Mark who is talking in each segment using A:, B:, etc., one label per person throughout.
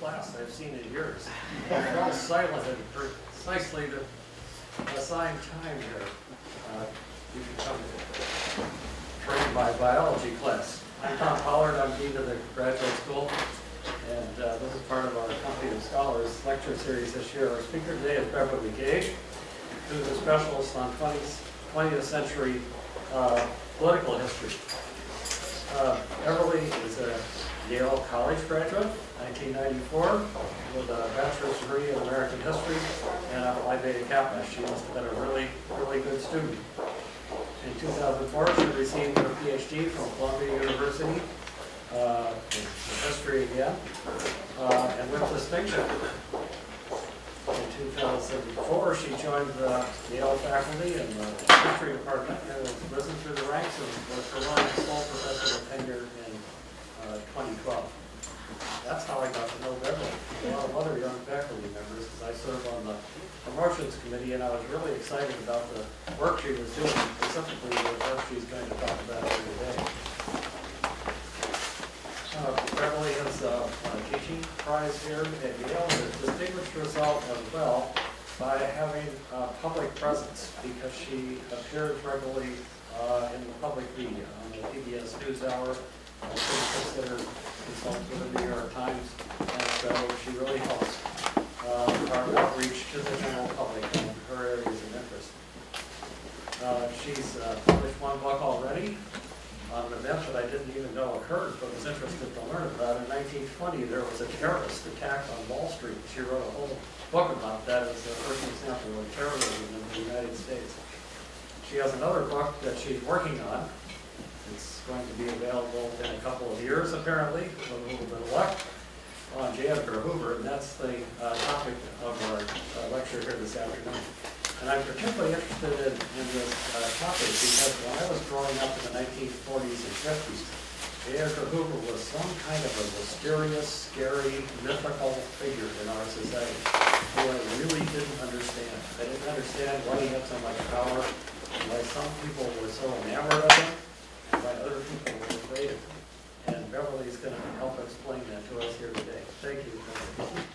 A: class I've seen in years. I fell silent at precisely the assigned time here. You can come train my biology class. I'm Tom Pollard. I'm Dean of the Graduate School. And this is part of our Company of Scholars lecture series this year. Our speaker today is Beverly Gage, who's a specialist on 20th century political history. Beverly is a Yale College graduate, 1994, with a bachelor's degree in American history and a Phi Beta Kappa. She must have been a really, really good student. In 2004, she received her PhD from Columbia University in history again, and with distinction. In 2004, she joined the Yale faculty in the history department and has risen through the ranks and was promoted to full professor of tenure in 2012. That's how I got to know Beverly. A lot of other young faculty members, because I serve on the promotions committee, and I was really excited about the work she was doing, specifically the work she's going to talk about here today. Beverly has a teaching prize here at Yale and has distinguished herself as well by having a public presence, because she appears regularly in the public media, on the PBS NewsHour. She's considered consultant with the New York Times, and so she really helps our outreach to the general public in her areas of interest. She's published one book already on an event that I didn't even know occurred, but was interested to learn about. In 1920, there was a terrorist attack on Wall Street. She wrote a whole book about that as the first example of terrorism in the United States. She has another book that she's working on. It's going to be available in a couple of years, apparently, with a little bit of luck, on J. Edgar Hoover, and that's the topic of our lecture here this afternoon. And I'm particularly interested in this topic because when I was growing up in the 1940s and 50s, J. Edgar Hoover was some kind of a mysterious, scary, mythical figure in our society who I really didn't understand. I didn't understand why he had so much power, why some people were so enamored of him, and why other people were afraid of him. And Beverly is going to help explain that to us here today. Thank you, Beverly.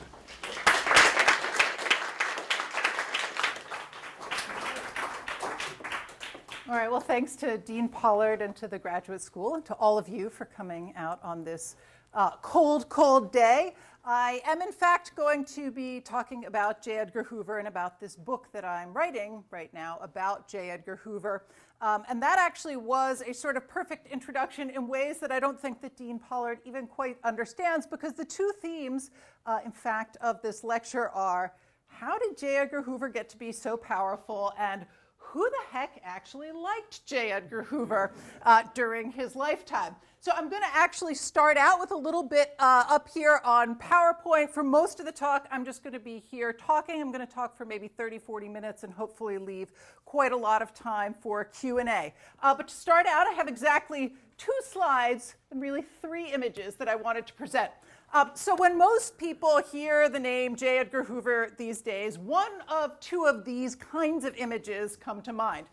B: All right, well, thanks to Dean Pollard and to the Graduate School and to all of you for coming out on this cold, cold day. I am, in fact, going to be talking about J. Edgar Hoover and about this book that I'm writing right now about J. Edgar Hoover. And that actually was a sort of perfect introduction in ways that I don't think that Dean Pollard even quite understands, because the two themes, in fact, of this lecture are, how did J. Edgar Hoover get to be so powerful, and who the heck actually liked J. Edgar Hoover during his lifetime? So I'm going to actually start out with a little bit up here on PowerPoint. For most of the talk, I'm just going to be here talking. I'm going to talk for maybe 30, 40 minutes and hopefully leave quite a lot of time for Q&A. But to start out, I have exactly 2 slides and really 3 images that I wanted to present. So when most people hear the name J. Edgar Hoover these days, one of 2 of these kinds of images come to mind.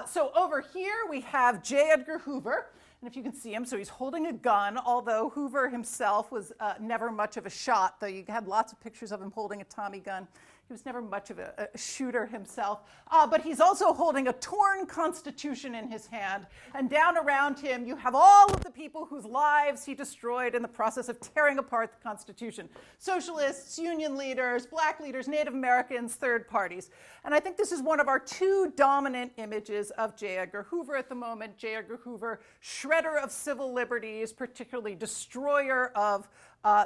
B: So over here we have J. Edgar Hoover, and if you can see him, so he's holding a gun, although Hoover himself was never much of a shot, though you had lots of pictures of him holding a Tommy gun. He was never much of a shooter himself. But he's also holding a torn Constitution in his hand. And down around him, you have all of the people whose lives he destroyed in the process of tearing apart the Constitution. Socialists, union leaders, black leaders, Native Americans, third parties. And I think this is one of our 2 dominant images of J. Edgar Hoover at the moment. J. Edgar Hoover, shredder of civil liberties, particularly destroyer of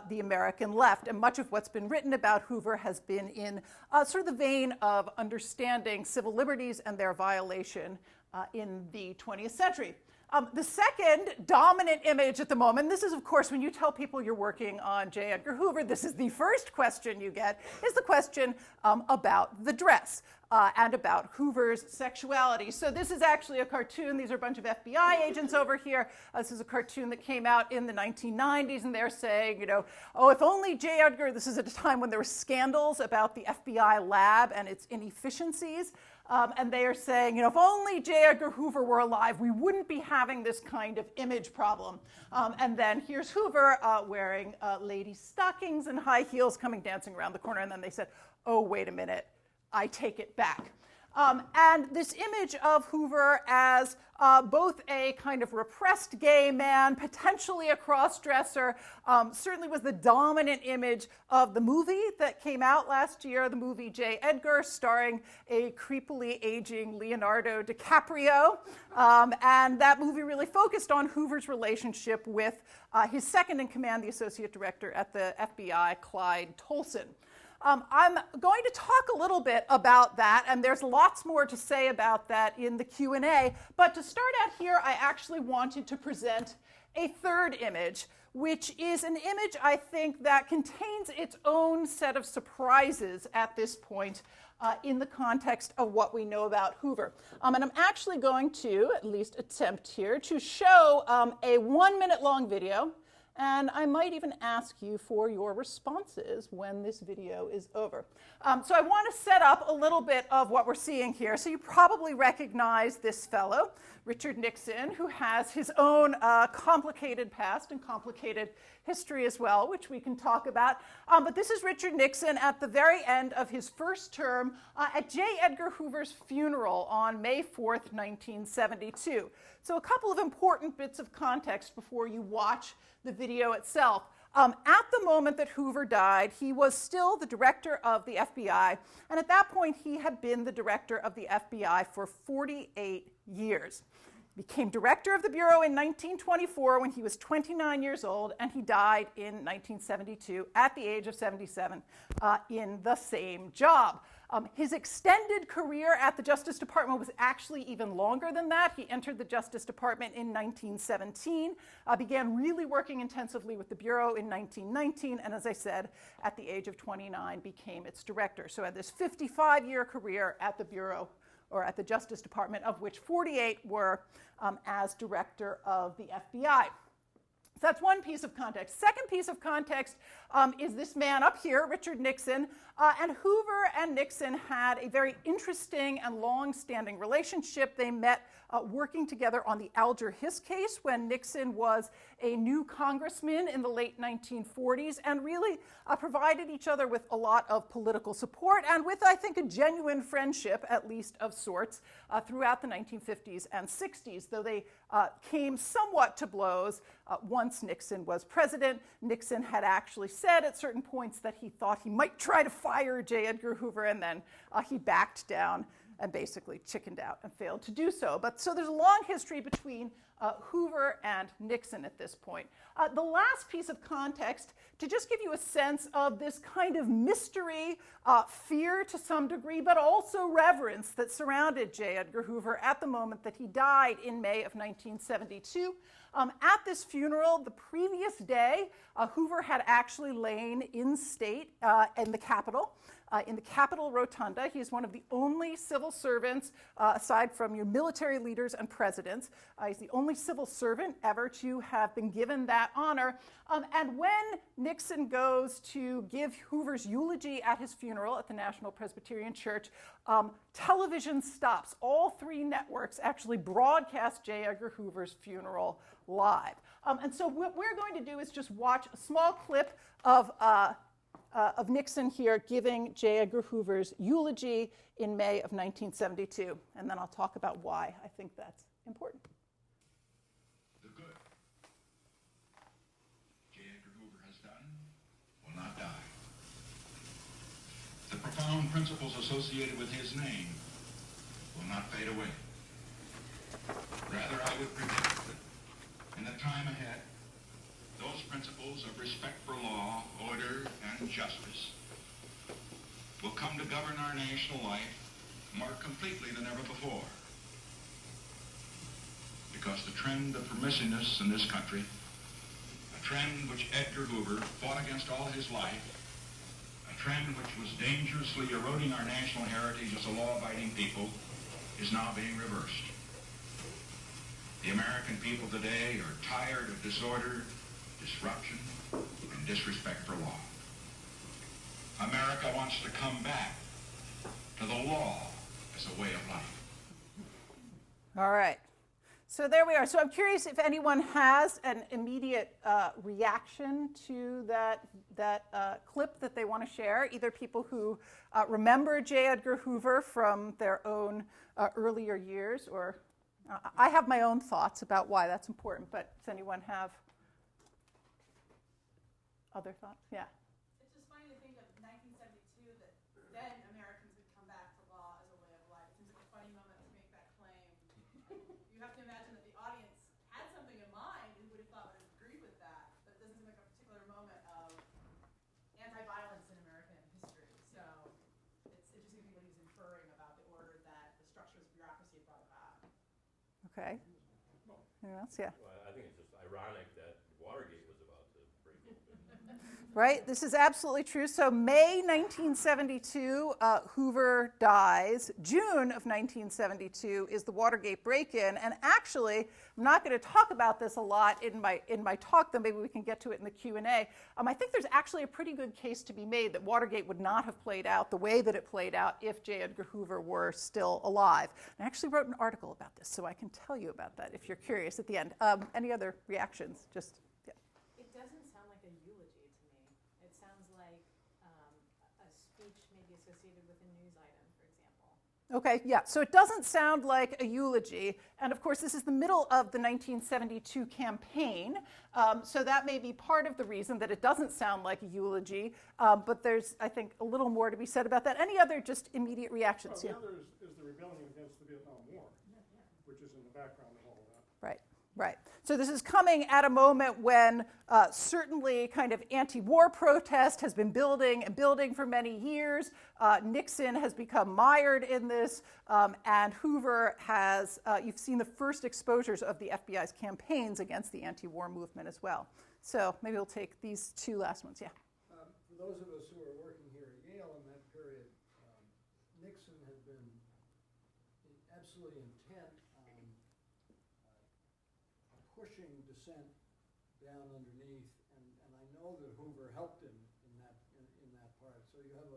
B: the American left. And much of what's been written about Hoover has been in sort of the vein of understanding civil liberties and their violation in the 20th century. The second dominant image at the moment, this is, of course, when you tell people you're working on J. Edgar Hoover, this is the first question you get, is the question about the dress and about Hoover's sexuality. So this is actually a cartoon. These are a bunch of FBI agents over here. This is a cartoon that came out in the 1990s, and they're saying, you know, oh, if only J. Edgar, this is at a time when there were scandals about the FBI lab and its inefficiencies. And they are saying, if only J. Edgar Hoover were alive, we wouldn't be having this kind of image problem. And then here's Hoover wearing lady stockings and high heels coming dancing around the corner. And then they said, oh, wait a minute, I take it back. And this image of Hoover as both a kind of repressed gay man, potentially a cross-dresser, certainly was the dominant image of the movie that came out last year, the movie J. Edgar, starring a creepily aging Leonardo DiCaprio. And that movie really focused on Hoover's relationship with his second-in-command, the associate director at the FBI, Clyde Tolson. I'm going to talk a little bit about that, and there's lots more to say about that in the Q&A. But to start out here, I actually wanted to present a third image, which is an image, I think, that contains its own set of surprises at this point in the context of what we know about Hoover. And I'm actually going to, at least attempt here, to show a 1-minute long video. And I might even ask you for your responses when this video is over. So I want to set up a little bit of what we're seeing here. So you probably recognize this fellow, Richard Nixon, who has his own complicated past and complicated history as well, which we can talk about. But this is Richard Nixon at the very end of his first term at J. Edgar Hoover's funeral on May 4th, 1972. So a couple of important bits of context before you watch the video itself. At the moment that Hoover died, he was still the director of the FBI, and at that point he had been the director of the FBI for 48 years. He became director of the Bureau in 1924 when he was 29 years old, and he died in 1972 at the age of 77 in the same job. His extended career at the Justice Department was actually even longer than that. He entered the Justice Department in 1917, began really working intensively with the Bureau in 1919, and as I said, at the age of 29, became its director. So had this 55-year career at the Bureau, or at the Justice Department, of which 48 were as director of the FBI. So that's one piece of context. Second piece of context is this man up here, Richard Nixon. And Hoover and Nixon had a very interesting and long-standing relationship. They met working together on the Alger Hiss case when Nixon was a new congressman in the late 1940s, and really provided each other with a lot of political support and with, I think, a genuine friendship, at least of sorts, throughout the 1950s and 60s, though they came somewhat to blows once Nixon was president. Nixon had actually said at certain points that he thought he might try to fire J. Edgar Hoover, and then he backed down and basically chickened out and failed to do so. But so there's a long history between Hoover and Nixon at this point. The last piece of context, to just give you a sense of this kind of mystery, fear to some degree, but also reverence that surrounded J. Edgar Hoover at the moment that he died in May of 1972. At this funeral, the previous day, Hoover had actually lain in state in the Capitol. In the Capitol Rotunda. He is one of the only civil servants, aside from your military leaders and presidents. He's the only civil servant ever to have been given that honor. And when Nixon goes to give Hoover's eulogy at his funeral at the National Presbyterian Church, television stops. All three networks actually broadcast J. Edgar Hoover's funeral live. And so what we're going to do is just watch a small clip of Nixon here giving J. Edgar Hoover's eulogy in May of 1972. And then I'll talk about why I think that's important.
C: The good J. Edgar Hoover has done will not die. The profound principles associated with his name will not fade away. Rather, I would predict that in the time ahead, those principles of respect for law, order, and justice will come to govern our national life more completely than ever before. Because the trend of permissiveness in this country, a trend which Edgar Hoover fought against all his life, a trend which was dangerously eroding our national heritage as a law-abiding people, is now being reversed. The American people today are tired of disorder, disruption, and disrespect for law. America wants to come back to the law as a way of life.
B: All right. So there we are. So I'm curious if anyone has an immediate reaction to that clip that they want to share, either people who remember J. Edgar Hoover from their own earlier years, or I have my own thoughts about why that's important, but does anyone have other thoughts? Yeah.
D: It's just funny to think of 1972 that then Americans would come back to law as a way of life. It seems like a funny moment to make that claim. You have to imagine that the audience had something in mind and would have thought would have agreed with that, but it doesn't seem like a particular moment of anti-violence in American history. So it's interesting to think what he's inferring about the order that the structures of bureaucracy brought about.
B: Okay. Anyone else? Yeah.
E: Well, I think it's just ironic that Watergate was about to break open.
B: Right? This is absolutely true. So May 1972, Hoover dies. June of 1972 is the Watergate break-in. And actually, I'm not going to talk about this a lot in my talk, though maybe we can get to it in the Q&A. I think there's actually a pretty good case to be made that Watergate would not have played out the way that it played out if J. Edgar Hoover were still alive. And I actually wrote an article about this, so I can tell you about that if you're curious at the end. Any other reactions? Just, yeah.
D: It doesn't sound like a eulogy to me. It sounds like a speech maybe associated with a news item, for example.
B: Okay, yeah, so it doesn't sound like a eulogy, and of course this is the middle of the 1972 campaign, so that may be part of the reason that it doesn't sound like a eulogy, but there's, I think, a little more to be said about that. Any other just immediate reactions?
F: Well, the other is the rebellion against the Vietnam War, which is in the background of all of that.
B: Right. Right. So this is coming at a moment when certainly kind of anti-war protest has been building and building for many years. Nixon has become mired in this, and Hoover has, you've seen the first exposures of the FBI's campaigns against the anti-war movement as well. So maybe we'll take these two last ones. Yeah.
F: For those of us who are working here at Yale in that period, Nixon had been absolutely intent on pushing dissent down underneath, and I know that Hoover helped him in that part. So you have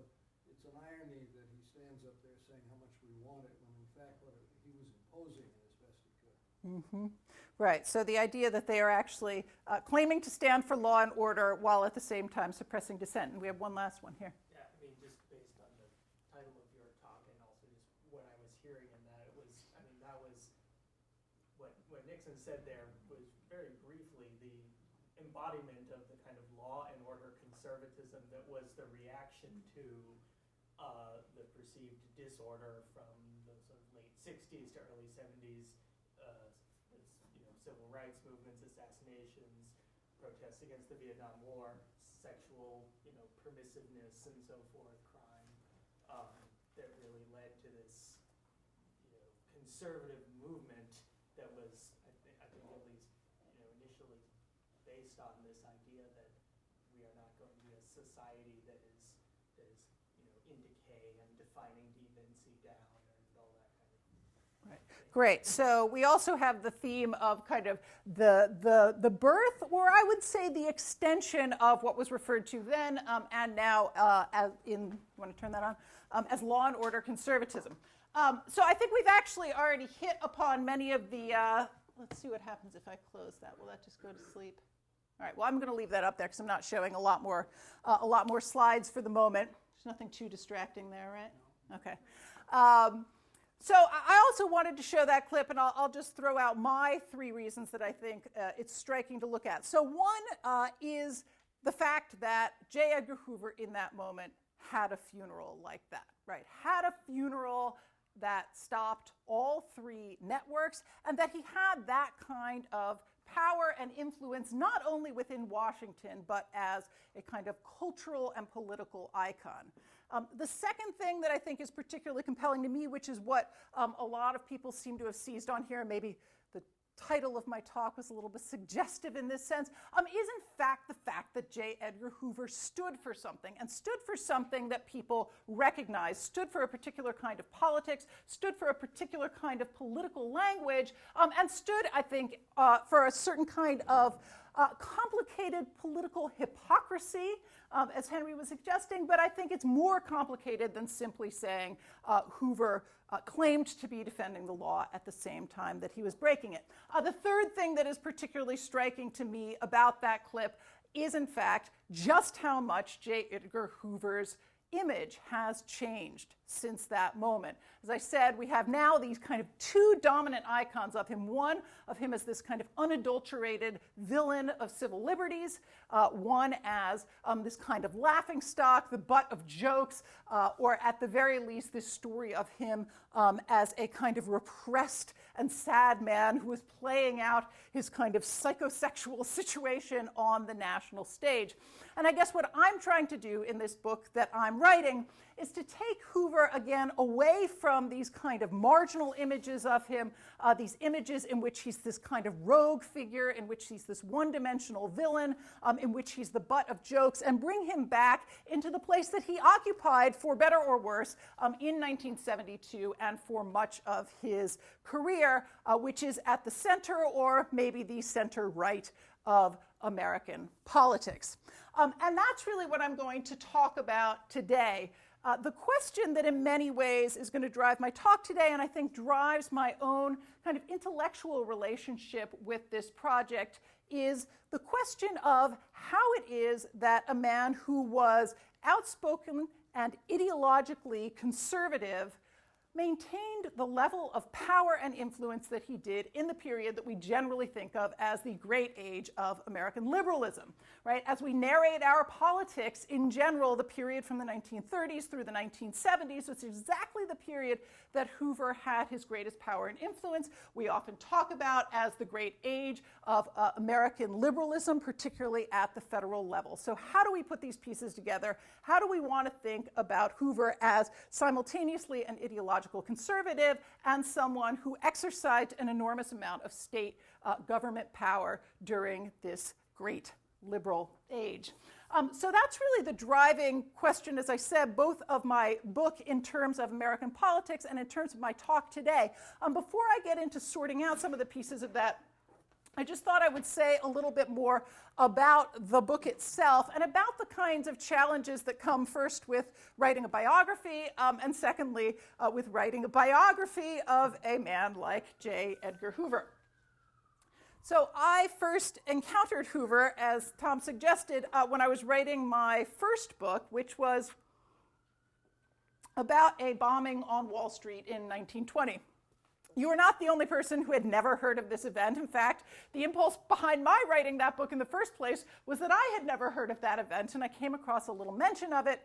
F: it's an irony that he stands up there saying how much we want it, when in fact he was imposing it as best he could.
B: Mm-hmm. Right. So the idea that they are actually claiming to stand for law and order while at the same time suppressing dissent. And we have one last one here.
G: Yeah, I mean, just based on the title of your talk and also just what I was hearing in that, it was, I mean, that was what Nixon said there was very briefly the embodiment of the kind of law and order conservatism that was the reaction to the perceived disorder from the sort of late 60s to early 70s, civil rights movements, assassinations, protests against the Vietnam War, sexual, permissiveness and so forth, crime, that really led to this, conservative movement that was, I think at least, initially based on this idea that we are not going to be a society that is in decay and defining deviancy down and all that kind of thing.
B: Right. Great. So we also have the theme of kind of the birth, or I would say the extension of what was referred to then and now as in, you want to turn that on, as law and order conservatism. So I think we've actually already hit upon many of the, let's see what happens if I close that. Will that just go to sleep? All right, well, I'm going to leave that up there because I'm not showing a lot more slides for the moment. There's nothing too distracting there, right? Okay. So I also wanted to show that clip, and I'll just throw out my three reasons that I think it's striking to look at. So one is the fact that J. Edgar Hoover in that moment had a funeral like that, right? Had a funeral that stopped all three networks, and that he had that kind of power and influence not only within Washington, but as a kind of cultural and political icon. The second thing that I think is particularly compelling to me, which is what a lot of people seem to have seized on here, and maybe the title of my talk was a little bit suggestive in this sense, is in fact the fact that J. Edgar Hoover stood for something, and stood for something that people recognized, stood for a particular kind of politics, stood for a particular kind of political language, and stood, I think, for a certain kind of complicated political hypocrisy, as Henry was suggesting, but I think it's more complicated than simply saying Hoover claimed to be defending the law at the same time that he was breaking it. The third thing that is particularly striking to me about that clip is, in fact, just how much J. Edgar Hoover's image has changed since that moment. As I said, we have now these kind of two dominant icons of him. One of him as this kind of unadulterated villain of civil liberties, one as this kind of laughingstock, the butt of jokes, or at the very least this story of him as a kind of repressed and sad man who was playing out his kind of psychosexual situation on the national stage. And I guess what I'm trying to do in this book that I'm writing is to take Hoover again away from these kind of marginal images of him, these images in which he's this kind of rogue figure, in which he's this one-dimensional villain, in which he's the butt of jokes, and bring him back into the place that he occupied, for better or worse, in 1972 and for much of his career, which is at the center, or maybe the center-right, of American politics. And that's really what I'm going to talk about today. The question that in many ways is going to drive my talk today, and I think drives my own kind of intellectual relationship with this project, is the question of how it is that a man who was outspoken and ideologically conservative maintained the level of power and influence that he did in the period that we generally think of as the great age of American liberalism, right? As we narrate our politics in general, the period from the 1930s through the 1970s was exactly the period that Hoover had his greatest power and influence. We often talk about as the great age of American liberalism, particularly at the federal level. So how do we put these pieces together? How do we want to think about Hoover as simultaneously an ideological conservative and someone who exercised an enormous amount of state government power during this great liberal age? So that's really the driving question, as I said, both of my book in terms of American politics and in terms of my talk today. Before I get into sorting out some of the pieces of that, I just thought I would say a little bit more about the book itself and about the kinds of challenges that come first with writing a biography and secondly with writing a biography of a man like J. Edgar Hoover. So I first encountered Hoover, as Tom suggested, when I was writing my first book, which was about a bombing on Wall Street in 1920. You are not the only person who had never heard of this event. In fact, the impulse behind my writing that book in the first place was that I had never heard of that event, and I came across a little mention of it.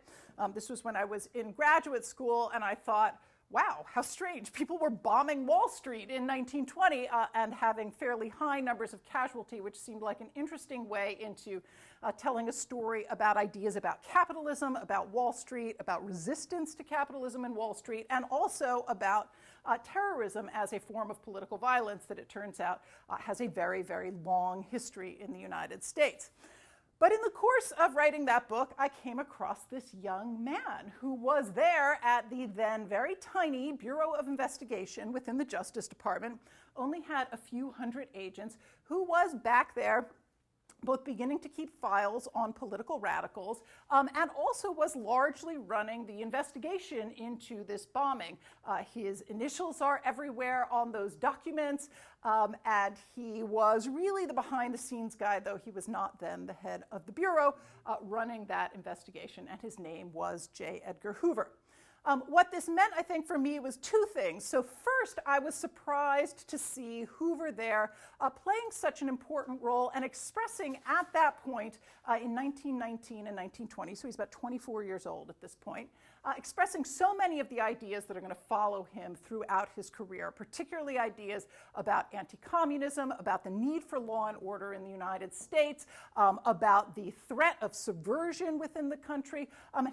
B: This was when I was in graduate school, and I thought, wow, how strange. People were bombing Wall Street in 1920 and having fairly high numbers of casualty, which seemed like an interesting way into telling a story about ideas about capitalism, about Wall Street, about resistance to capitalism in Wall Street, and also about terrorism as a form of political violence that it turns out has a very, very long history in the United States. But in the course of writing that book, I came across this young man who was there at the then very tiny Bureau of Investigation within the Justice Department, only had a few hundred agents, who was back there both beginning to keep files on political radicals and also was largely running the investigation into this bombing. His initials are everywhere on those documents, and he was really the behind-the-scenes guy, though he was not then the head of the Bureau running that investigation, and his name was J. Edgar Hoover. What this meant, I think, for me was two things. So first, I was surprised to see Hoover there playing such an important role and expressing at that point in 1919 and 1920, so he's about 24 years old at this point, expressing so many of the ideas that are going to follow him throughout his career, particularly ideas about anti-communism, about the need for law and order in the United States, about the threat of subversion within the country.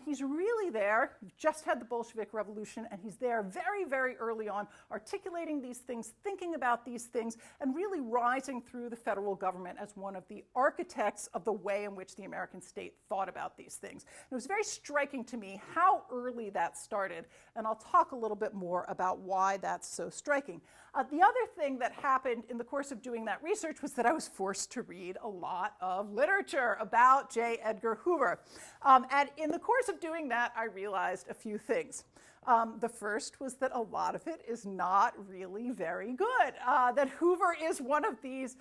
B: He's really there, just had the Bolshevik Revolution, and he's there very, very early on, articulating these things, thinking about these things, and really rising through the federal government as one of the architects of the way in which the American state thought about these things. And it was very striking to me how early that started, and I'll talk a little bit more about why that's so striking. The other thing that happened in the course of doing that research was that I was forced to read a lot of literature about J. Edgar Hoover. And in the course of doing that, I realized a few things. The first was that a lot of it is not really very good, that Hoover is one of these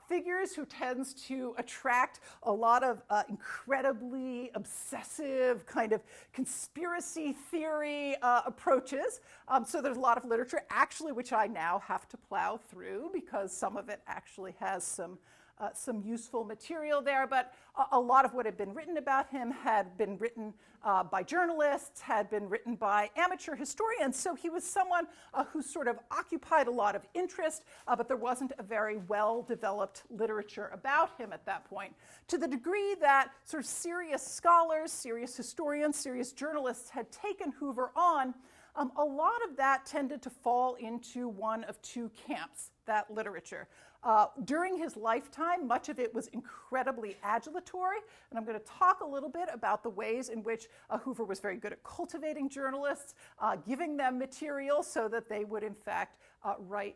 B: figures who tends to attract a lot of incredibly obsessive kind of conspiracy theory approaches. So there's a lot of literature, actually, which I now have to plow through because some of it actually has some useful material there, but a lot of what had been written about him had been written by journalists, had been written by amateur historians, so he was someone who sort of occupied a lot of interest, but there wasn't a very well-developed literature about him at that point, to the degree that sort of serious scholars, serious historians, serious journalists had taken Hoover on. A lot of that tended to fall into one of two camps, that literature. During his lifetime, much of it was incredibly adulatory, and I'm going to talk a little bit about the ways in which Hoover was very good at cultivating journalists, giving them material so that they would, in fact, write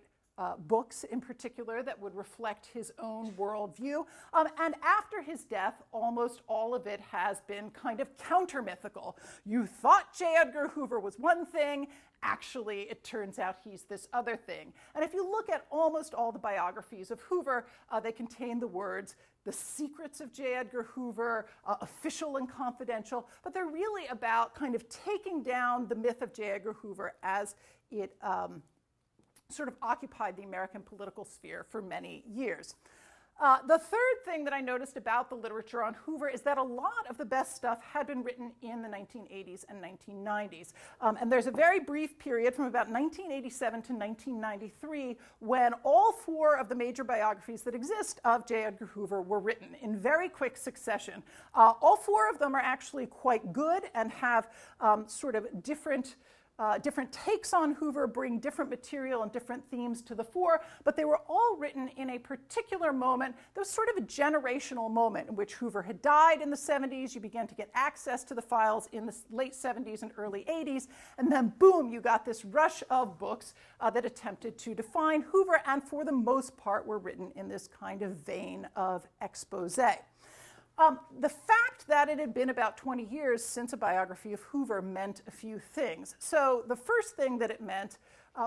B: books in particular that would reflect his own worldview. And after his death, almost all of it has been kind of counter-mythical. You thought J. Edgar Hoover was one thing, actually it turns out he's this other thing. And if you look at almost all the biographies of Hoover, they contain the words, the secrets of J. Edgar Hoover, official and confidential, but they're really about kind of taking down the myth of J. Edgar Hoover as it sort of occupied the American political sphere for many years. The third thing that I noticed about the literature on Hoover is that a lot of the best stuff had been written in the 1980s and 1990s. And there's a very brief period from about 1987 to 1993 when all four of the major biographies that exist of J. Edgar Hoover were written in very quick succession. All four of them are actually quite good and have sort of different takes on Hoover, bring different material and different themes to the fore, but they were all written in a particular moment. There was sort of a generational moment in which Hoover had died in the 70s. You began to get access to the files in the late 70s and early 80s, and then boom, you got this rush of books that attempted to define Hoover, and for the most part were written in this kind of vein of expose. The fact that it had been about 20 years since a biography of Hoover meant a few things. So the first thing that it meant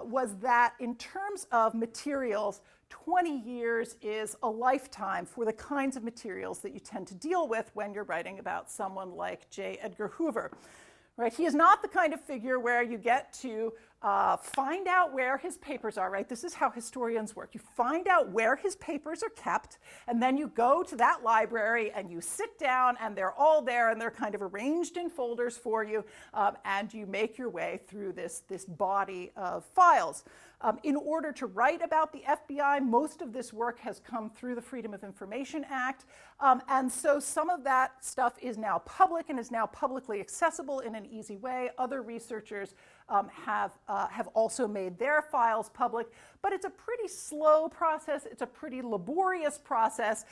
B: was that in terms of materials, 20 years is a lifetime for the kinds of materials that you tend to deal with when you're writing about someone like J. Edgar Hoover. Right? He is not the kind of figure where you get to find out where his papers are, right? This is how historians work. You find out where his papers are kept, and then you go to that library and you sit down and they're all there and they're kind of arranged in folders for you, and you make your way through this body of files. In order to write about the FBI, most of this work has come through the Freedom of Information Act, and so some of that stuff is now public and is now publicly accessible in an easy way. Other researchers have also made their files public, but it's a pretty slow process, it's a pretty laborious process,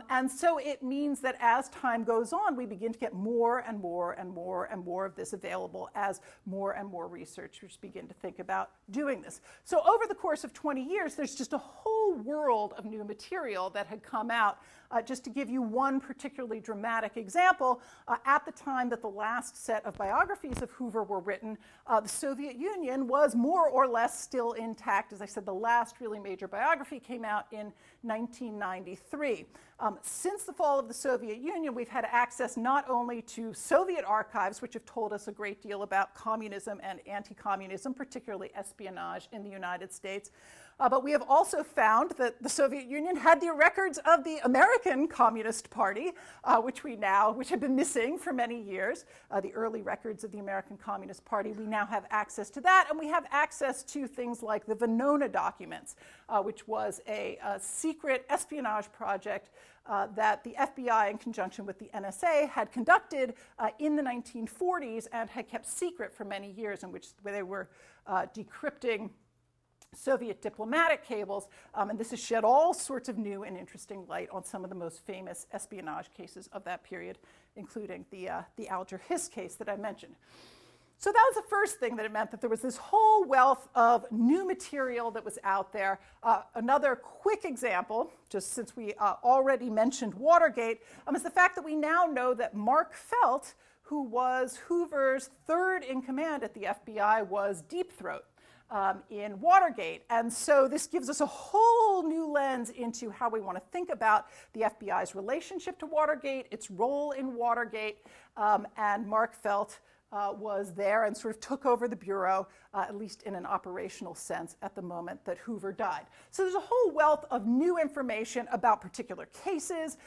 B: and so it means that as time goes on, we begin to get more and more and more and more of this available as more and more researchers begin to think about doing this. So over the course of 20 years, there's just a whole world of new material that had come out. Just to give you one particularly dramatic example, at the time that the last set of biographies of Hoover were written, the Soviet Union was more or less still intact. As I said, the last really major biography came out in 1993. Since the fall of the Soviet Union, we've had access not only to Soviet archives, which have told us a great deal about communism and anti-communism, particularly espionage in the United States, but we have also found that the Soviet Union had the records of the American Communist Party, which had been missing for many years, the early records of the American Communist Party. We now have access to that, and we have access to things like the Venona documents, which was a secret espionage project that the FBI, in conjunction with the NSA, had conducted in the 1940s and had kept secret for many years, in which they were decrypting Soviet diplomatic cables, and this has shed all sorts of new and interesting light on some of the most famous espionage cases of that period, including the Alger Hiss case that I mentioned. So that was the first thing that it meant, that there was this whole wealth of new material that was out there. Another quick example, just since we already mentioned Watergate, is the fact that we now know that Mark Felt, who was Hoover's third in command at the FBI, was Deep Throat in Watergate. And so this gives us a whole new lens into how we want to think about the FBI's relationship to Watergate, its role in Watergate, and Mark Felt was there and sort of took over the Bureau, at least in an operational sense, at the moment that Hoover died. So there's a whole wealth of new information about particular cases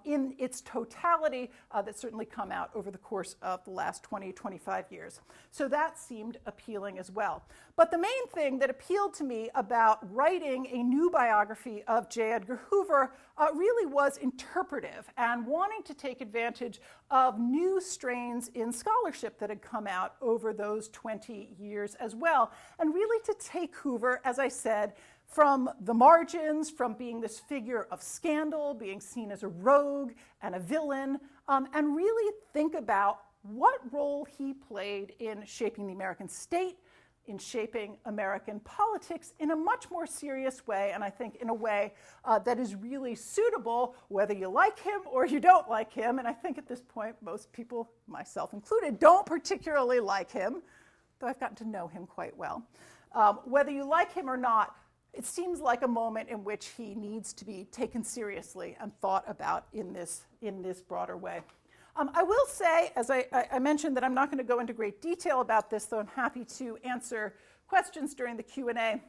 B: in its totality that certainly come out over the course of the last 20, 25 years. So that seemed appealing as well. But the main thing that appealed to me about writing a new biography of J. Edgar Hoover really was interpretive, and wanting to take advantage of new strains in scholarship that had come out over those 20 years as well, and really to take Hoover, as I said, from the margins, from being this figure of scandal, being seen as a rogue and a villain, and really think about what role he played in shaping the American state, in shaping American politics in a much more serious way, and I think in a way that is really suitable, whether you like him or you don't like him. And I think at this point, most people, myself included, don't particularly like him, though I've gotten to know him quite well. Whether you like him or not, it seems like a moment in which he needs to be taken seriously and thought about in this broader way. I will say, as I mentioned, that I'm not going to go into great detail about this, though I'm happy to answer questions during the Q&A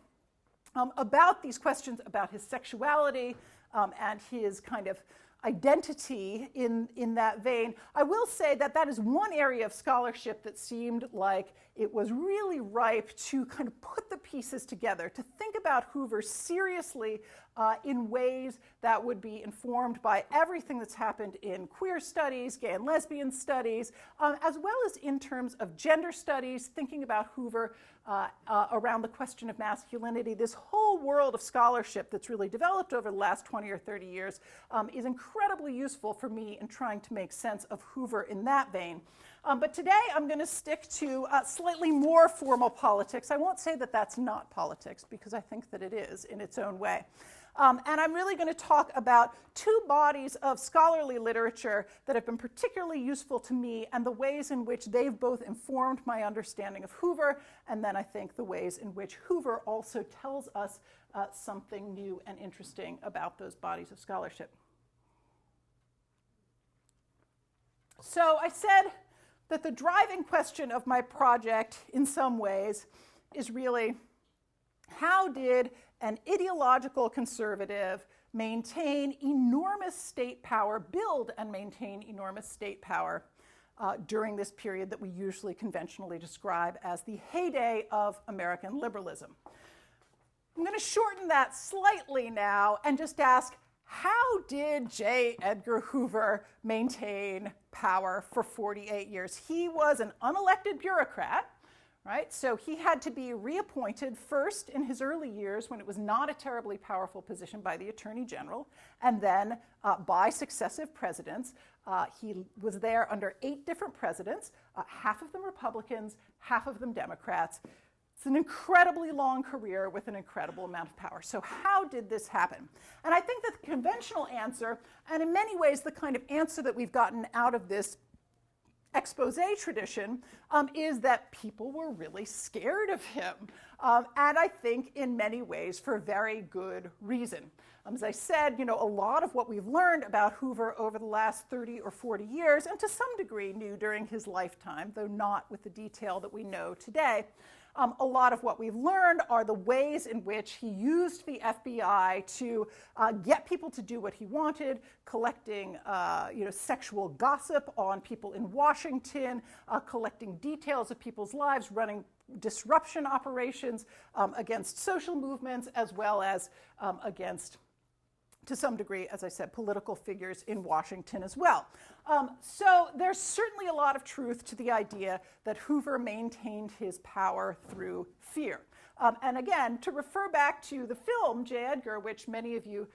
B: about these questions about his sexuality and his kind of identity in that vein. I will say that that is one area of scholarship that seemed like it was really ripe to kind of put the pieces together, to think about Hoover seriously in ways that would be informed by everything that's happened in queer studies, gay and lesbian studies, as well as in terms of gender studies, thinking about Hoover around the question of masculinity. This whole world of scholarship that's really developed over the last 20 or 30 years is incredibly useful for me in trying to make sense of Hoover in that vein. But today I'm going to stick to slightly more formal politics. I won't say that that's not politics, because I think that it is in its own way. And I'm really going to talk about two bodies of scholarly literature that have been particularly useful to me, and the ways in which they've both informed my understanding of Hoover, and then I think the ways in which Hoover also tells us something new and interesting about those bodies of scholarship. So I said that the driving question of my project, in some ways, is really, how did an ideological conservative maintain enormous state power, build and maintain enormous state power during this period that we usually conventionally describe as the heyday of American liberalism? I'm going to shorten that slightly now and just ask, how did J. Edgar Hoover maintain power for 48 years? He was an unelected bureaucrat, right? So he had to be reappointed first in his early years, when it was not a terribly powerful position, by the Attorney General, and then by successive presidents. He was there under 8 different presidents, half of them Republicans, half of them Democrats. It's an incredibly long career with an incredible amount of power. So how did this happen? And I think that the conventional answer, and in many ways the kind of answer that we've gotten out of this expose tradition, is that people were really scared of him. And I think in many ways for very good reason. As I said, a lot of what we've learned about Hoover over the last 30 or 40 years, and to some degree knew during his lifetime, though not with the detail that we know today, a lot of what we've learned are the ways in which he used the FBI to get people to do what he wanted, collecting sexual gossip on people in Washington, collecting details of people's lives, running disruption operations against social movements, as well as against, to some degree, as I said, political figures in Washington as well. So there's certainly a lot of truth to the idea that Hoover maintained his power through fear. And again, to refer back to the film, J. Edgar, which many of you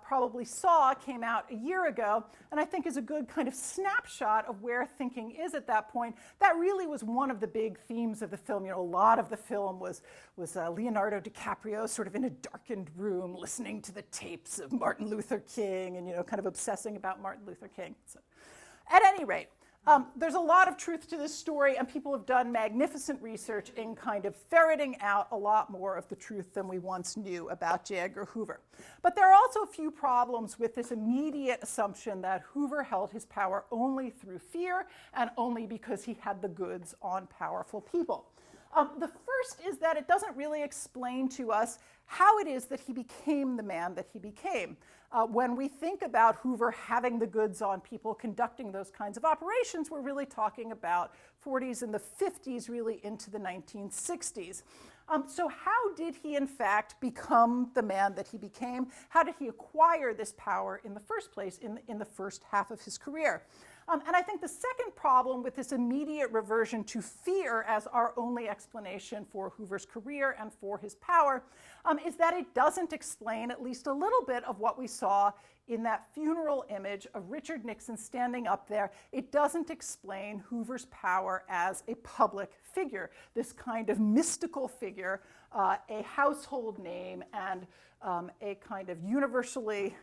B: probably saw, came out a year ago, and I think is a good kind of snapshot of where thinking is at that point. That really was one of the big themes of the film. You know, a lot of the film was Leonardo DiCaprio sort of in a darkened room listening to the tapes of Martin Luther King and, you know, kind of obsessing about Martin Luther King. So, at any rate, there's a lot of truth to this story, and people have done magnificent research in kind of ferreting out a lot more of the truth than we once knew about J. Edgar Hoover. But there are also a few problems with this immediate assumption that Hoover held his power only through fear and only because he had the goods on powerful people. The first is that it doesn't really explain to us how it is that he became the man that he became. When we think about Hoover having the goods on people conducting those kinds of operations, we're really talking about 40s and the 50s, really into the 1960s. So how did he, in fact, become the man that he became? How did he acquire this power in the first place in the first half of his career? And I think the second problem with this immediate reversion to fear as our only explanation for Hoover's career and for his power is that it doesn't explain at least a little bit of what we saw in that funeral image of Richard Nixon standing up there. It doesn't explain Hoover's power as a public figure, this kind of mystical figure, a household name, and a kind of universally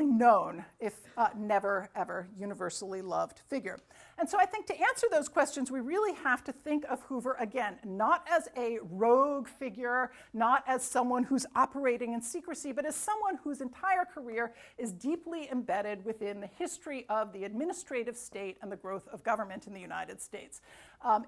B: known, if never ever universally loved figure. And so I think to answer those questions, we really have to think of Hoover, again, not as a rogue figure, not as someone who's operating in secrecy, but as someone whose entire career is deeply embedded within the history of the administrative state and the growth of government in the United States.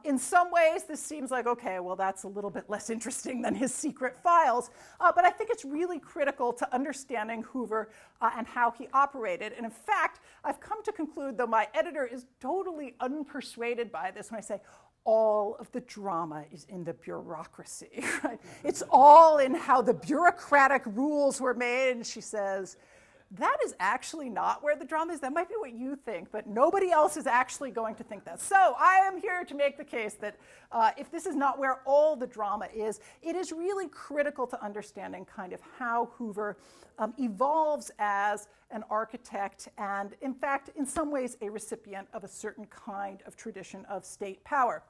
B: In some ways, this seems like, okay, well, that's a little bit less interesting than his secret files, but I think it's really critical to understanding Hoover and how he operated. And in fact, I've come to conclude, though my editor is totally unpersuaded by this when I say, all of the drama is in the bureaucracy, right? It's all in how the bureaucratic rules were made, and she says, that is actually not where the drama is. That might be what you think, but nobody else is actually going to think that. So I am here to make the case that if this is not where all the drama is, it is really critical to understanding kind of how Hoover evolves as an architect and, in fact, in some ways, a recipient of a certain kind of tradition of state power.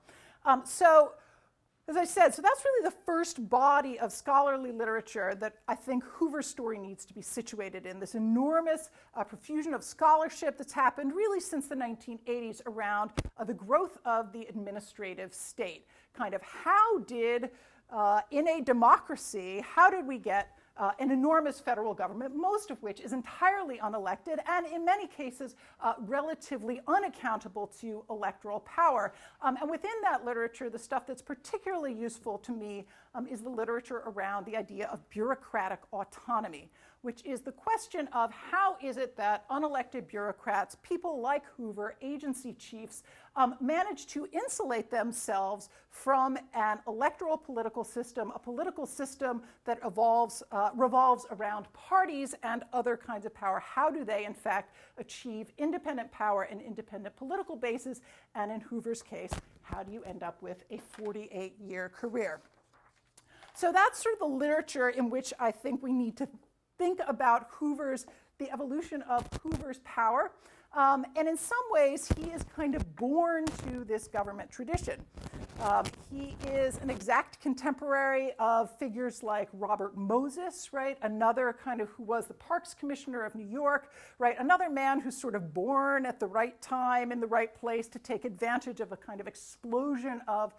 B: As I said, so that's really the first body of scholarly literature that I think Hoover's story needs to be situated in, this enormous profusion of scholarship that's happened really since the 1980s around the growth of the administrative state. Kind of how did, in a democracy, how did we get an enormous federal government, most of which is entirely unelected and in many cases relatively unaccountable to electoral power. And within that literature, the stuff that's particularly useful to me is the literature around the idea of bureaucratic autonomy, which is the question of how is it that unelected bureaucrats, people like Hoover, agency chiefs, manage to insulate themselves from an electoral political system, a political system that revolves around parties and other kinds of power. How do they, in fact, achieve independent power and independent political bases? And in Hoover's case, how do you end up with a 48-year career? So that's sort of the literature in which I think we need to think about the evolution of Hoover's power. And in some ways, he is kind of born to this government tradition. He is an exact contemporary of figures like Robert Moses, right? Another kind of who was the Parks Commissioner of New York, right? Another man who's sort of born at the right time in the right place to take advantage of a kind of explosion of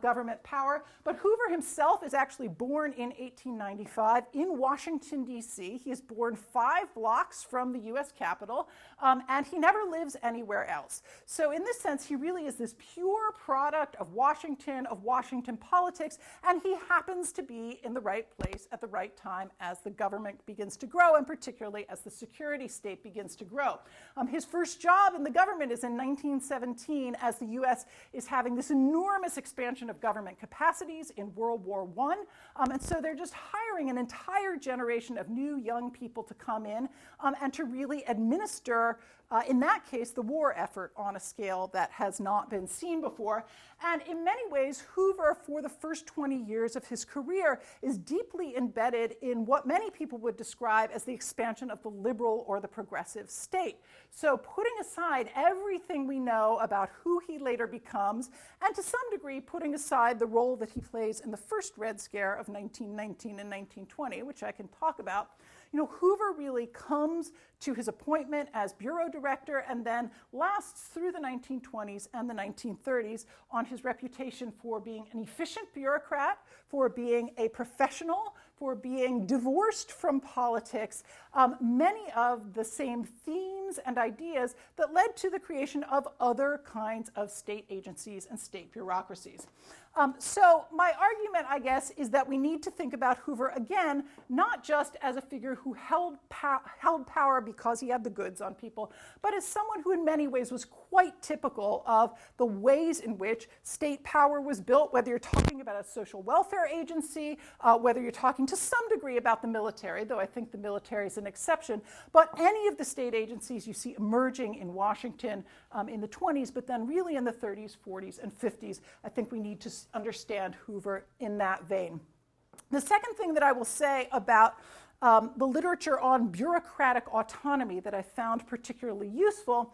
B: government power. But Hoover himself is actually born in 1895 in Washington, D.C. He is born 5 blocks from the U.S. Capitol, and he never lives anywhere else. So in this sense, he really is this pure product of Washington politics, and he happens to be in the right place at the right time as the government begins to grow, and particularly as the security state begins to grow. His first job in the government is in 1917 as the U.S. is having this enormous expansion expansion of government capacities in World War I. And so they're just hiring an entire generation of new young people to come in and to really administer, in that case, the war effort on a scale that has not been seen before. And in many ways, Hoover, for the first 20 years of his career, is deeply embedded in what many people would describe as the expansion of the liberal or the progressive state. So putting aside everything we know about who he later becomes, and to some degree putting aside the role that he plays in the first Red Scare of 1919 and 1920, which I can talk about, Hoover really comes to his appointment as bureau director and then lasts through the 1920s and the 1930s on his reputation for being an efficient bureaucrat, for being a professional, for being divorced from politics, many of the same themes and ideas that led to the creation of other kinds of state agencies and state bureaucracies. So my argument, I guess, is that we need to think about Hoover again, not just as a figure who held power because he had the goods on people, but as someone who in many ways was quite typical of the ways in which state power was built, whether you're talking about a social welfare agency, whether you're talking to some degree about the military, though I think the military is an exception, but any of the state agencies you see emerging in Washington in the 20s, but then really in the 30s, 40s, and 50s, I think we need to understand Hoover in that vein. The second thing that I will say about the literature on bureaucratic autonomy that I found particularly useful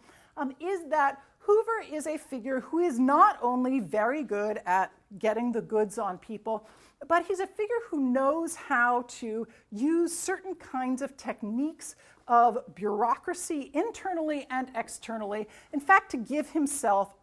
B: is that Hoover is a figure who is not only very good at getting the goods on people, but he's a figure who knows how to use certain kinds of techniques of bureaucracy internally and externally, in fact, to give himself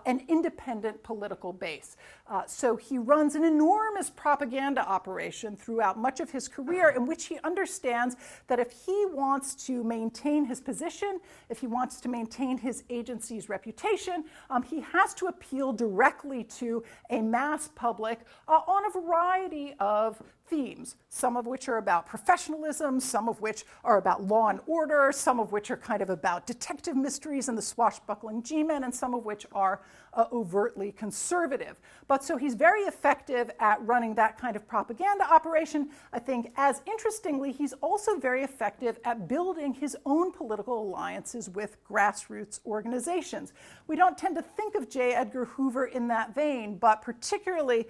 B: an independent political base. So he runs an enormous propaganda operation throughout much of his career in which he understands that if he wants to maintain his position, if he wants to maintain his agency's reputation, he has to appeal directly to a mass public on a variety of themes, some of which are about professionalism, some of which are about law and order, some of which are kind of about detective mysteries and the swashbuckling G-men, and some of which are overtly conservative. But so he's very effective at running that kind of propaganda operation. I think, as interestingly, he's also very effective at building his own political alliances with grassroots organizations. We don't tend to think of J. Edgar Hoover in that vein, but particularly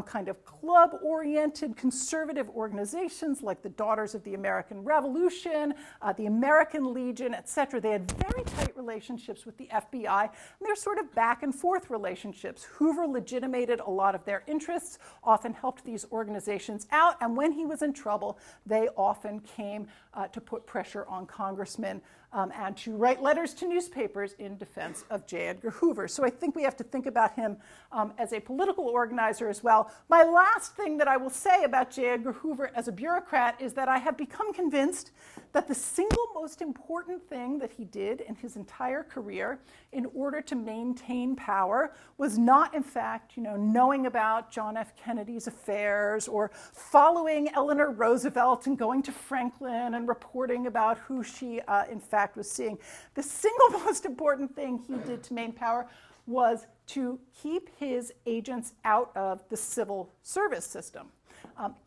B: kind of club-oriented conservative organizations like the Daughters of the American Revolution, the American Legion, etc. They had very tight relationships with the FBI, and they're sort of back and forth relationships. Hoover legitimated a lot of their interests, often helped these organizations out, and when he was in trouble, they often came to put pressure on congressmen and to write letters to newspapers in defense of J. Edgar Hoover. So I think we have to think about him as a political organizer as well. My last thing that I will say about J. Edgar Hoover as a bureaucrat is that I have become convinced that the single most important thing that he did in his entire career in order to maintain power was not, in fact, knowing about John F. Kennedy's affairs or following Eleanor Roosevelt and going to Franklin and reporting about who she, in fact, was seeing. The single most important thing he did to maintain power was to keep his agents out of the civil service system.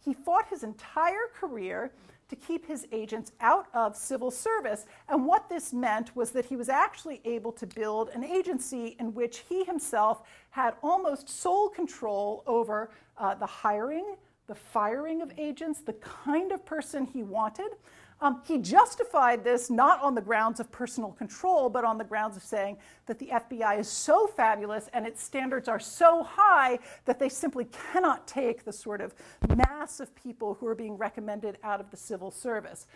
B: He fought his entire career to keep his agents out of civil service, and what this meant was that he was actually able to build an agency in which he himself had almost sole control over the hiring, the firing of agents, the kind of person he wanted. He justified this not on the grounds of personal control, but on the grounds of saying that the FBI is so fabulous and its standards are so high that they simply cannot take the sort of mass of people who are being recommended out of the civil service.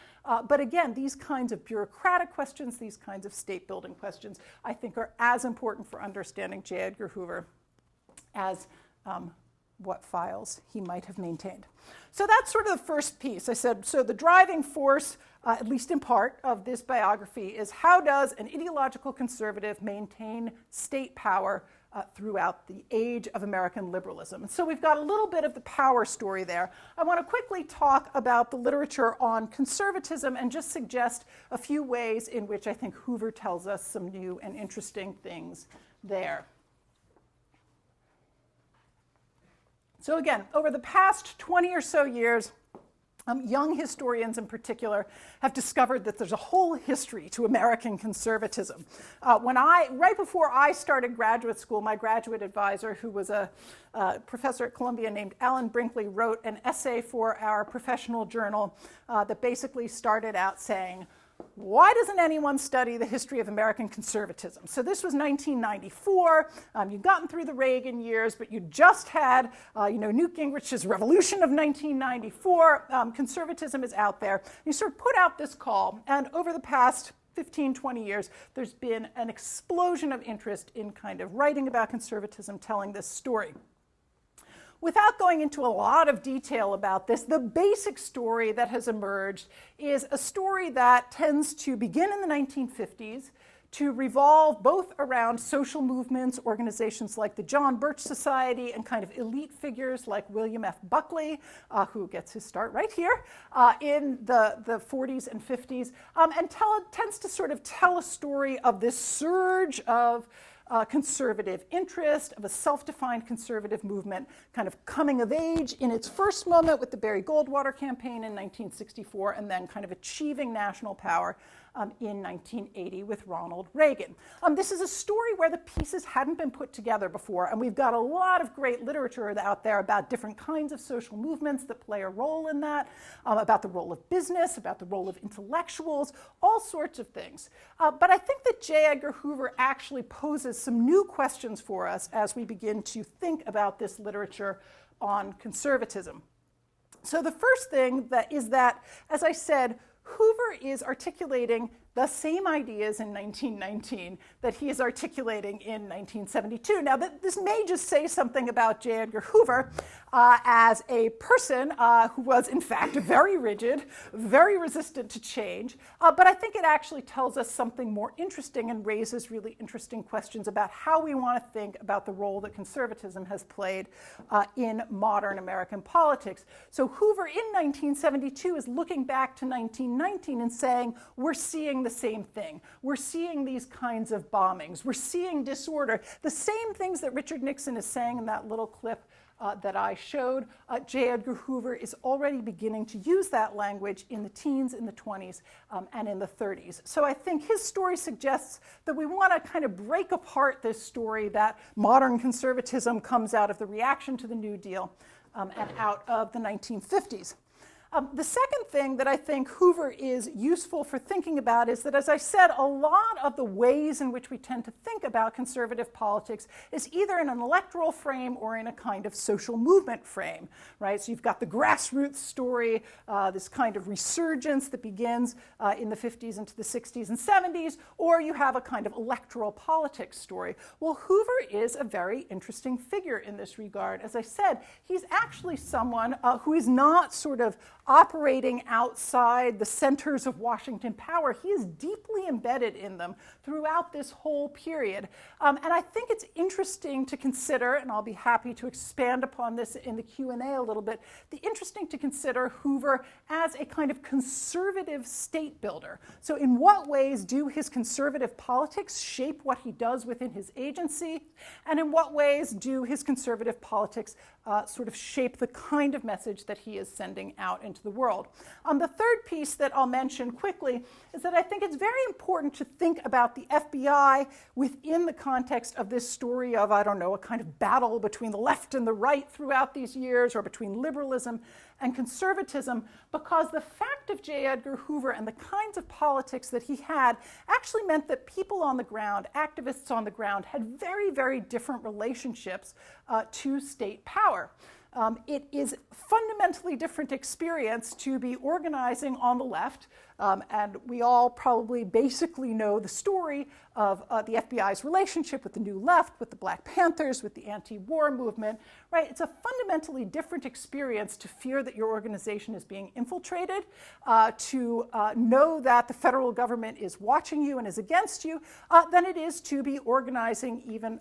B: But again, these kinds of bureaucratic questions, these kinds of state building questions, I think are as important for understanding J. Edgar Hoover as what files he might have maintained. So that's sort of the first piece. I said, so the driving force, at least in part, of this biography is how does an ideological conservative maintain state power throughout the age of American liberalism. And so we've got a little bit of the power story there. I want to quickly talk about the literature on conservatism and just suggest a few ways in which I think Hoover tells us some new and interesting things there. So again, over the past 20 or so years, young historians in particular have discovered that there's a whole history to American conservatism. Right before I started graduate school, my graduate advisor, who was a professor at Columbia named Alan Brinkley, wrote an essay for our professional journal that basically started out saying, why doesn't anyone study the history of American conservatism? So this was 1994. You'd gotten through the Reagan years, but you just had, Newt Gingrich's revolution of 1994. Conservatism is out there. You sort of put out this call, and over the past 15, 20 years, there's been an explosion of interest in kind of writing about conservatism, telling this story. Without going into a lot of detail about this, the basic story that has emerged is a story that tends to begin in the 1950s, to revolve both around social movements, organizations like the John Birch Society, and kind of elite figures like William F. Buckley, who gets his start right here, in the 40s and 50s, and tends to sort of tell a story of this surge of conservative interest, of a self-defined conservative movement kind of coming of age in its first moment with the Barry Goldwater campaign in 1964, and then kind of achieving national power in 1980 with Ronald Reagan. This is a story where the pieces hadn't been put together before, and we've got a lot of great literature out there about different kinds of social movements that play a role in that, about the role of business, about the role of intellectuals, all sorts of things. But I think that J. Edgar Hoover actually poses some new questions for us as we begin to think about this literature on conservatism. So the first thing is that, as I said, Hoover is articulating the same ideas in 1919 that he is articulating in 1972. Now, this may just say something about J. Edgar Hoover as a person who was, in fact, very rigid, very resistant to change, but I think it actually tells us something more interesting and raises really interesting questions about how we want to think about the role that conservatism has played in modern American politics. So Hoover in 1972 is looking back to 1919 and saying, we're seeing the same thing. We're seeing these kinds of bombings. We're seeing disorder. The same things that Richard Nixon is saying in that little clip that I showed. J. Edgar Hoover is already beginning to use that language in the teens, in the 20s, and in the 30s. So I think his story suggests that we want to kind of break apart this story that modern conservatism comes out of the reaction to the New Deal and out of the 1950s. The second thing that I think Hoover is useful for thinking about is that, as I said, a lot of the ways in which we tend to think about conservative politics is either in an electoral frame or in a kind of social movement frame, right? So you've got the grassroots story, this kind of resurgence that begins in the 50s into the 60s and 70s, or you have a kind of electoral politics story. Well, Hoover is a very interesting figure in this regard. As I said, he's actually someone who is not sort of operating outside the centers of Washington power. He is deeply embedded in them throughout this whole period. And I think it's interesting to consider, and I'll be happy to expand upon this in the Q&A a little bit, interesting to consider Hoover as a kind of conservative state builder. So in what ways do his conservative politics shape what he does within his agency? And in what ways do his conservative politics sort of shape the kind of message that he is sending out into the world? The third piece that I'll mention quickly is that I think it's very important to think about the FBI within the context of this story of, I don't know, a kind of battle between the left and the right throughout these years, or between liberalism and conservatism, because the fact of J. Edgar Hoover and the kinds of politics that he had actually meant that people on the ground, activists on the ground, had very, very different relationships to state power. It is a fundamentally different experience to be organizing on the left, and we all probably basically know the story of the FBI's relationship with the New Left, with the Black Panthers, with the anti-war movement, right? It's a fundamentally different experience to fear that your organization is being infiltrated, to know that the federal government is watching you and is against you, than it is to be organizing even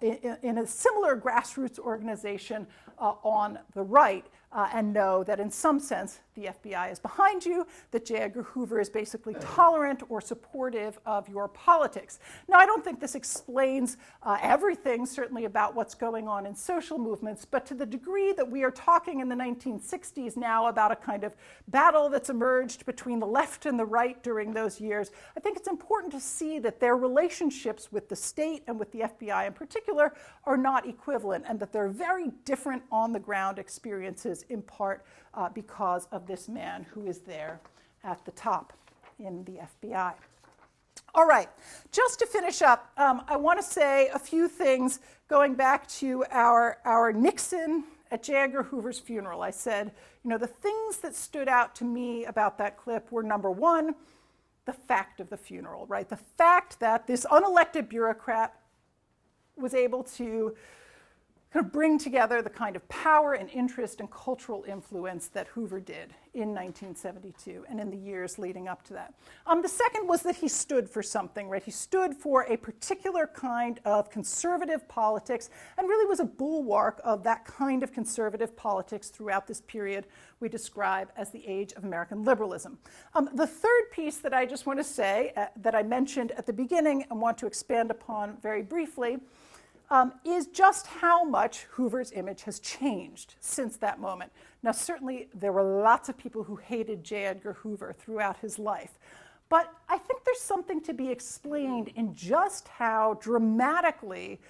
B: in a similar grassroots organization on the right, and know that in some sense the FBI is behind you, that J. Edgar Hoover is basically tolerant or supportive of your politics. Now, I don't think this explains everything, certainly about what's going on in social movements, but to the degree that we are talking in the 1960s now about a kind of battle that's emerged between the left and the right during those years, I think it's important to see that their relationships with the state and with the FBI in particular are not equivalent, and that they're very different on-the-ground experiences, in part because of this man who is there at the top in the FBI. All right, just to finish up, I want to say a few things going back to our Nixon at J. Edgar Hoover's funeral. I said, the things that stood out to me about that clip were, number one, the fact of the funeral, right? The fact that this unelected bureaucrat was able to kind of bring together the kind of power and interest and cultural influence that Hoover did in 1972 and in the years leading up to that. The second was that he stood for something, right? He stood for a particular kind of conservative politics and really was a bulwark of that kind of conservative politics throughout this period we describe as the age of American liberalism. The third piece that I just want to say, that I mentioned at the beginning and want to expand upon very briefly, is just how much Hoover's image has changed since that moment. Now, certainly there were lots of people who hated J. Edgar Hoover throughout his life, but I think there's something to be explained in just how dramatically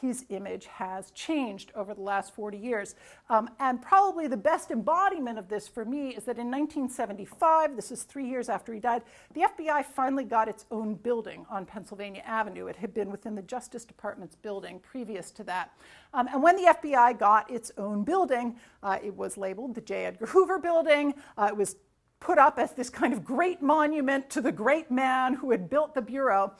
B: his image has changed over the last 40 years. And probably the best embodiment of this for me is that in 1975, this is 3 years after he died, the FBI finally got its own building on Pennsylvania Avenue. It had been within the Justice Department's building previous to that. And when the FBI got its own building, it was labeled the J. Edgar Hoover Building. It was put up as this kind of great monument to the great man who had built the Bureau.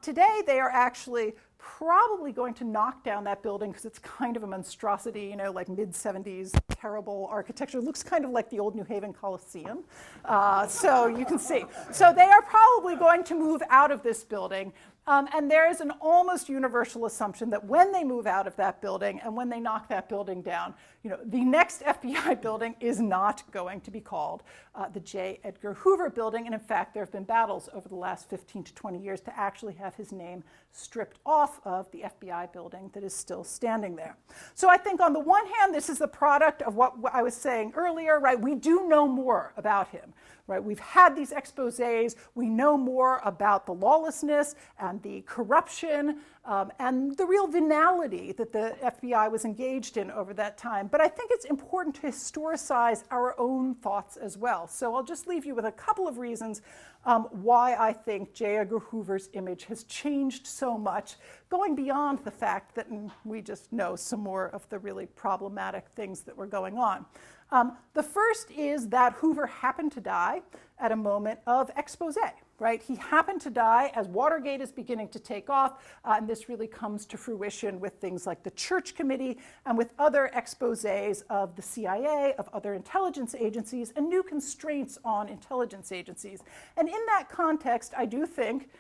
B: Today, they are actually probably going to knock down that building because it's kind of a monstrosity, like mid-70s terrible architecture. It looks kind of like the old New Haven Coliseum. So you can see. So they are probably going to move out of this building. And there is an almost universal assumption that when they move out of that building and when they knock that building down, the next FBI building is not going to be called the J. Edgar Hoover Building. And in fact, there have been battles over the last 15 to 20 years to actually have his name stripped off of the FBI building that is still standing there. So I think on the one hand, this is the product of what I was saying earlier, right? We do know more about him. Right? We've had these exposés. We know more about the lawlessness and the corruption and the real venality that the FBI was engaged in over that time. But I think it's important to historicize our own thoughts as well. So I'll just leave you with a couple of reasons why I think J. Edgar Hoover's image has changed so much, going beyond the fact that we just know some more of the really problematic things that were going on. The first is that Hoover happened to die at a moment of expose, right? He happened to die as Watergate is beginning to take off, and this really comes to fruition with things like the Church Committee and with other exposés of the CIA, of other intelligence agencies, and new constraints on intelligence agencies. And in that context, I do think,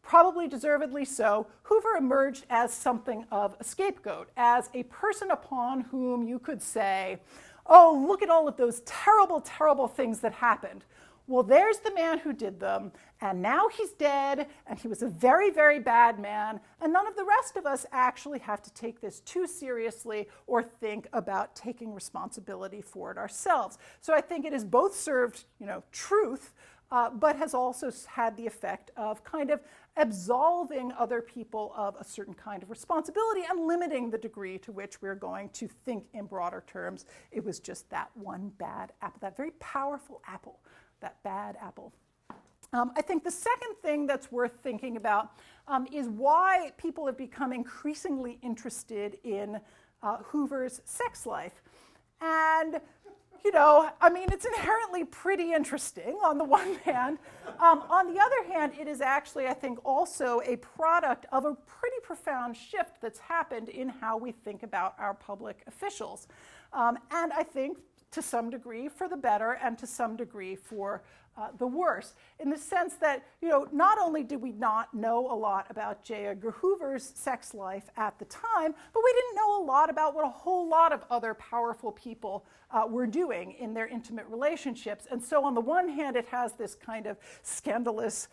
B: probably deservedly so, Hoover emerged as something of a scapegoat, as a person upon whom you could say, oh, look at all of those terrible, terrible things that happened. Well, there's the man who did them, and now he's dead, and he was a very, very bad man, and none of the rest of us actually have to take this too seriously or think about taking responsibility for it ourselves. So I think it has both served, truth, but has also had the effect of kind of absolving other people of a certain kind of responsibility and limiting the degree to which we're going to think in broader terms. It was just that one bad apple, that very powerful apple, that bad apple. I think the second thing that's worth thinking about is why people have become increasingly interested in Hoover's sex life. And it's inherently pretty interesting on the one hand. On the other hand, it is actually, I think, also a product of a pretty profound shift that's happened in how we think about our public officials. And I think to some degree for the better and to some degree for the worse, in the sense that, not only did we not know a lot about J. Edgar Hoover's sex life at the time, but we didn't know a lot about what a whole lot of other powerful people were doing in their intimate relationships. And so on the one hand, it has this kind of scandalous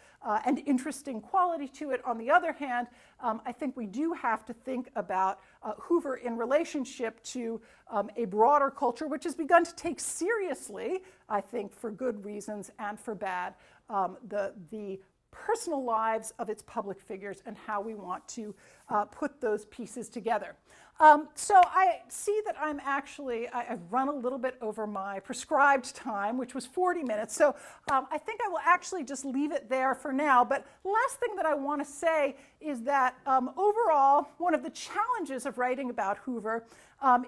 B: and interesting quality to it. On the other hand, I think we do have to think about Hoover in relationship to a broader culture, which has begun to take seriously, I think for good reasons and for bad, the personal lives of its public figures and how we want to put those pieces together. So I see that I've run a little bit over my prescribed time, which was 40 minutes. So I think I will actually just leave it there for now. But the last thing that I want to say is that overall, one of the challenges of writing about Hoover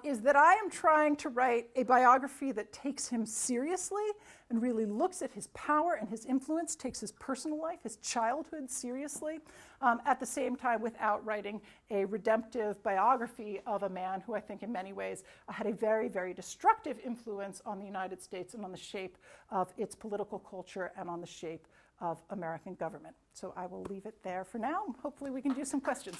B: is that I am trying to write a biography that takes him seriously and really looks at his power and his influence, takes his personal life, his childhood seriously, at the same time without writing a redemptive biography of a man who I think in many ways had a very, very destructive influence on the United States and on the shape of its political culture and on the shape of American government. So I will leave it there for now. Hopefully we can do some questions.